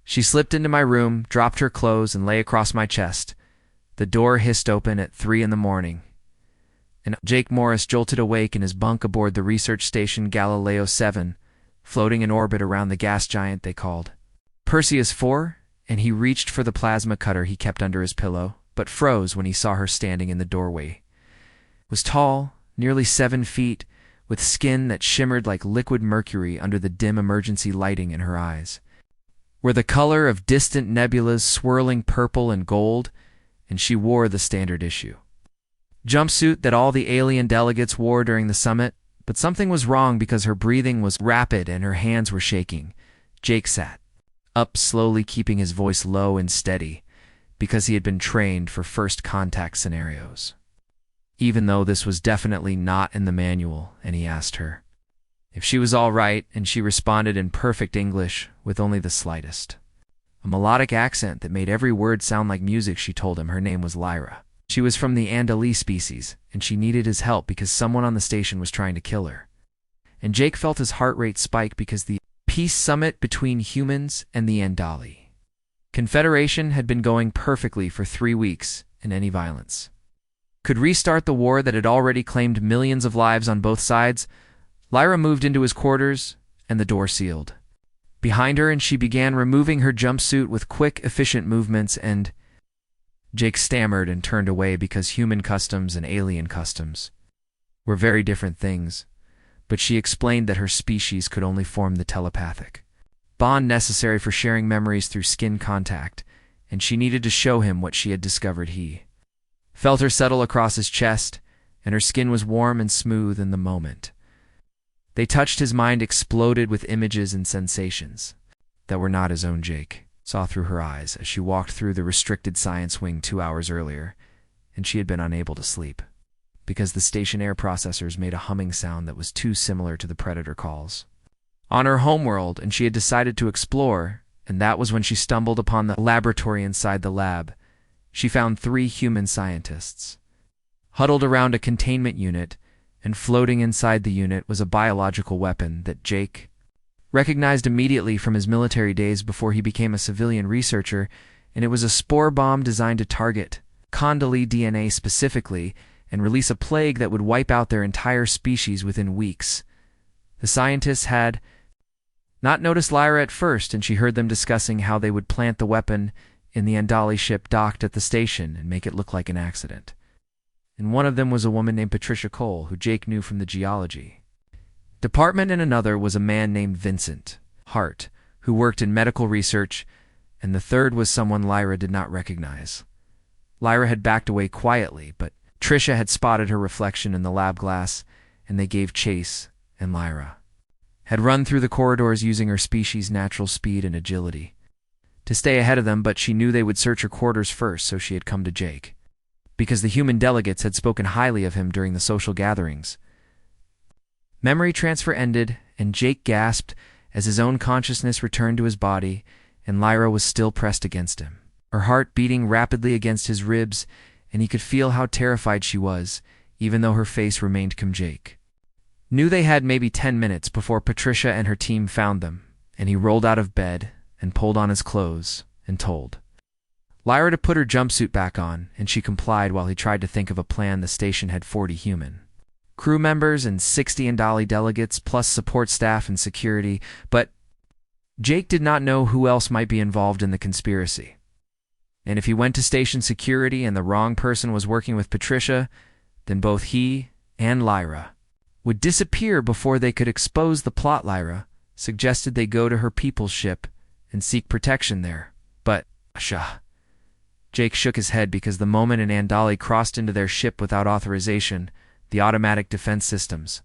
She slipped into my room, dropped her clothes, and lay across my chest. The door hissed open at 3 in the morning, and Jake Morris jolted awake in his bunk aboard the research station Galileo 7, floating in orbit around the gas giant they called Perseus 4, and he reached for the plasma cutter he kept under his pillow, but froze when he saw her standing in the doorway. It was tall, nearly 7 feet, with skin that shimmered like liquid mercury under the dim emergency lighting in her eyes. Were the color of distant nebulas swirling purple and gold, and she wore the standard issue jumpsuit that all the alien delegates wore during the summit, but something was wrong because her breathing was rapid and her hands were shaking. Jake sat up slowly, keeping his voice low and steady, because he had been trained for first contact scenarios. Even though this was definitely not in the manual, and he asked her if she was all right, and she responded in perfect English with only the slightest. A melodic accent that made every word sound like music. She told him her name was Lyra. She was from the Andali species, and she needed his help because someone on the station was trying to kill her. And Jake felt his heart rate spike because the peace summit between humans and the Andali Confederation had been going perfectly for 3 weeks, and any violence could restart the war that had already claimed millions of lives on both sides. Lyra moved into his quarters, and the door sealed behind her, and she began removing her jumpsuit with quick, efficient movements, and Jake stammered and turned away because human customs and alien customs were very different things, but she explained that her species could only form the telepathic bond necessary for sharing memories through skin contact, and she needed to show him what she had discovered. He felt her settle across his chest, and her skin was warm and smooth in the moment they touched. His mind exploded with images and sensations that were not his own. Jake saw through her eyes as she walked through the restricted science wing 2 hours earlier, and she had been unable to sleep because the station air processors made a humming sound that was too similar to the Predator calls on her homeworld, and she had decided to explore, and that was when she stumbled upon the laboratory. Inside the lab, she found 3 human scientists huddled around a containment unit, and floating inside the unit was a biological weapon that Jake recognized immediately from his military days before he became a civilian researcher, and it was a spore bomb designed to target Condali DNA specifically and release a plague that would wipe out their entire species within weeks. The scientists had not noticed Lyra at first, and she heard them discussing how they would plant the weapon in the Andali ship docked at the station and make it look like an accident. And one of them was a woman named Patricia Cole, who Jake knew from the geology department, and another was a man named Vincent Hart, who worked in medical research, and the third was someone Lyra did not recognize. Lyra had backed away quietly, but Tricia had spotted her reflection in the lab glass, and they gave chase, and Lyra had run through the corridors using her species' natural speed and agility to stay ahead of them, but she knew they would search her quarters first, so she had come to Jake because the human delegates had spoken highly of him during the social gatherings. Memory transfer ended, and Jake gasped as his own consciousness returned to his body, and Lyra was still pressed against him, her heart beating rapidly against his ribs, and he could feel how terrified she was, even though her face remained calm. Jake knew they had maybe 10 minutes before Patricia and her team found them, and he rolled out of bed and pulled on his clothes and told Lyra to put her jumpsuit back on, and she complied while he tried to think of a plan. The station had 40 human crew members and 60 Andali delegates, plus support staff and security, but Jake did not know who else might be involved in the conspiracy. And if he went to station security and the wrong person was working with Patricia, then both he and Lyra would disappear before they could expose the plot. Lyra suggested they go to her people's ship and seek protection there, but Jake shook his head because the moment an Andali crossed into their ship without authorization, the automatic defense systems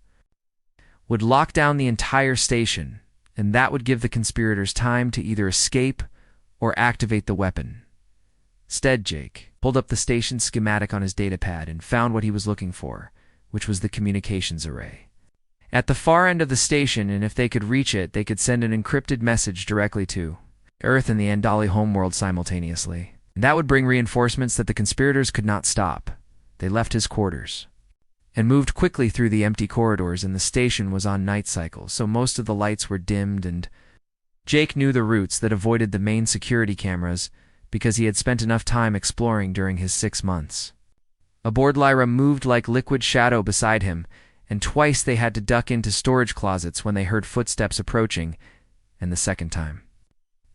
would lock down the entire station, and that would give the conspirators time to either escape or activate the weapon. Instead, Jake pulled up the station schematic on his datapad and found what he was looking for, which was the communications array at the far end of the station, and if they could reach it, they could send an encrypted message directly to Earth and the Andali homeworld simultaneously. And that would bring reinforcements that the conspirators could not stop. They left his quarters and moved quickly through the empty corridors, and the station was on night cycle, so most of the lights were dimmed, and Jake knew the routes that avoided the main security cameras because he had spent enough time exploring during his 6 months. Aboard, Lyra moved like liquid shadow beside him, and twice they had to duck into storage closets when they heard footsteps approaching, and the second time.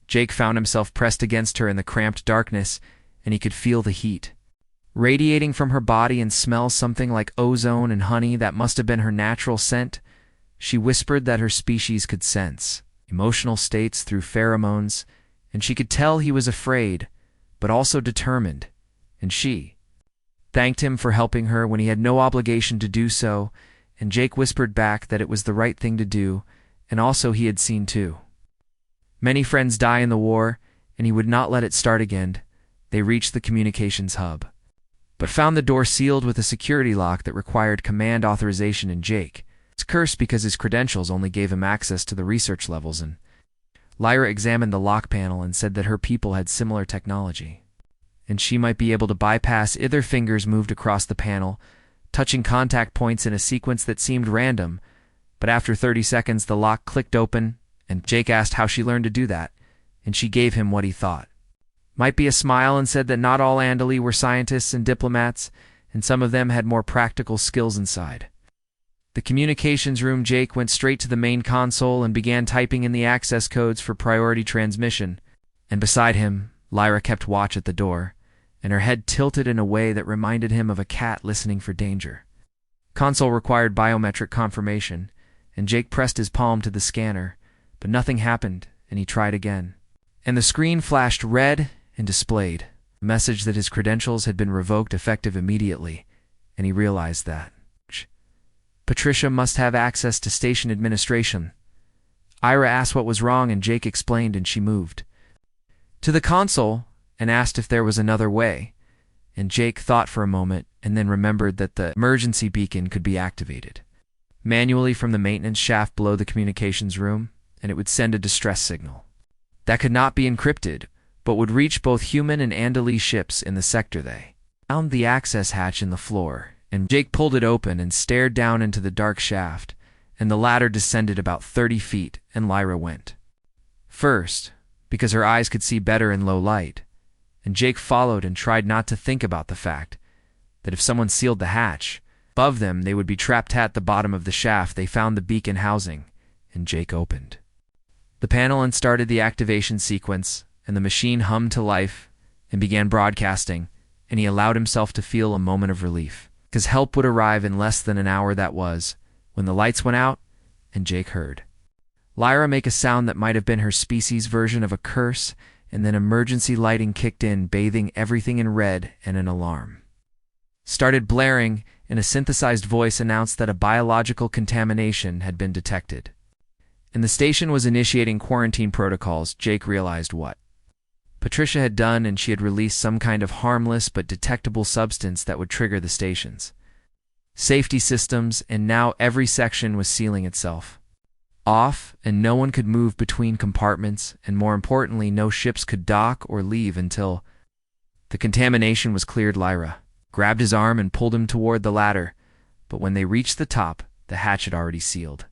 Jake found himself pressed against her in the cramped darkness, and he could feel the heat radiating from her body and smell something like ozone and honey that must have been her natural scent. She whispered that her species could sense emotional states through pheromones, and she could tell he was afraid, but also determined, and she thanked him for helping her when he had no obligation to do so, and Jake whispered back that it was the right thing to do, and also he had seen too many friends die in the war, and he would not let it start again. They reached the communications hub, but found the door sealed with a security lock that required command authorization, and Jake was cursed because his credentials only gave him access to the research levels. And Lyra examined the lock panel and said that her people had similar technology, and she might be able to bypass it. Their fingers moved across the panel, touching contact points in a sequence that seemed random, but after 30 seconds the lock clicked open, and Jake asked how she learned to do that, and she gave him what he thought might be a smile and said that not all Andali were scientists and diplomats, and some of them had more practical skills inside the communications room. Jake went straight to the main console and began typing in the access codes for priority transmission, and beside him, Lyra kept watch at the door, and her head tilted in a way that reminded him of a cat listening for danger. Console required biometric confirmation, and Jake pressed his palm to the scanner, but nothing happened, and he tried again. And the screen flashed red and displayed a message that his credentials had been revoked effective immediately, and he realized that Patricia must have access to station administration. Ira asked what was wrong, and Jake explained, and she moved to the console and asked if there was another way, and Jake thought for a moment and then remembered that the emergency beacon could be activated manually from the maintenance shaft below the communications room, and it would send a distress signal that could not be encrypted, but would reach both human and Andali ships in the sector. They found the access hatch in the floor, and Jake pulled it open and stared down into the dark shaft, and the ladder descended about 30 feet, and Lyra went first, because her eyes could see better in low light, and Jake followed and tried not to think about the fact that if someone sealed the hatch above them, they would be trapped at the bottom of the shaft. They found the beacon housing, and Jake opened the panel and started the activation sequence, and the machine hummed to life and began broadcasting, and he allowed himself to feel a moment of relief, because help would arrive in less than an hour. That was when the lights went out, and Jake heard Lyra make a sound that might have been her species' version of a curse, and then emergency lighting kicked in, bathing everything in red, and an alarm started blaring, and a synthesized voice announced that a biological contamination had been detected, and the station was initiating quarantine protocols. Jake realized what Patricia had done, and she had released some kind of harmless but detectable substance that would trigger the station's safety systems, and now every section was sealing itself off, and no one could move between compartments, and more importantly, no ships could dock or leave until the contamination was cleared. Lyra grabbed his arm and pulled him toward the ladder, but when they reached the top, the hatch had already sealed,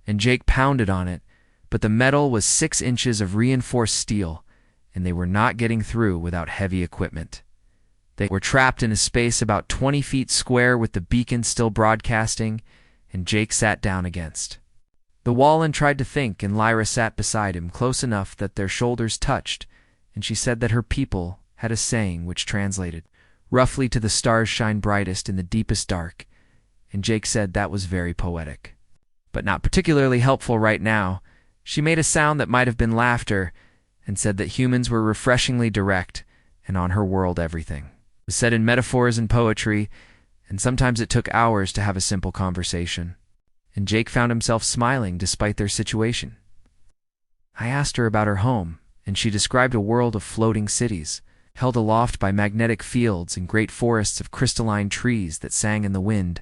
and Jake pounded on it, but the metal was 6 inches of reinforced steel, and they were not getting through without heavy equipment. They were trapped in a space about 20 feet square with the beacon still broadcasting, and Jake sat down against the wall and tried to think, and Lyra sat beside him close enough that their shoulders touched, and she said that her people had a saying which translated roughly to "the stars shine brightest in the deepest dark," and Jake said that was very poetic, but not particularly helpful right now. She made a sound that might have been laughter, and said that humans were refreshingly direct, and on her world everything was said in metaphors and poetry, and sometimes it took hours to have a simple conversation, and Jake found himself smiling despite their situation. I asked her about her home, and she described a world of floating cities, held aloft by magnetic fields and great forests of crystalline trees that sang in the wind,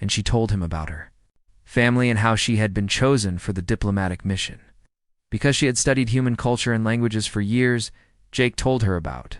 and she told him about her family and how she had been chosen for the diplomatic mission. Because she had studied human culture and languages for years, Jake told her about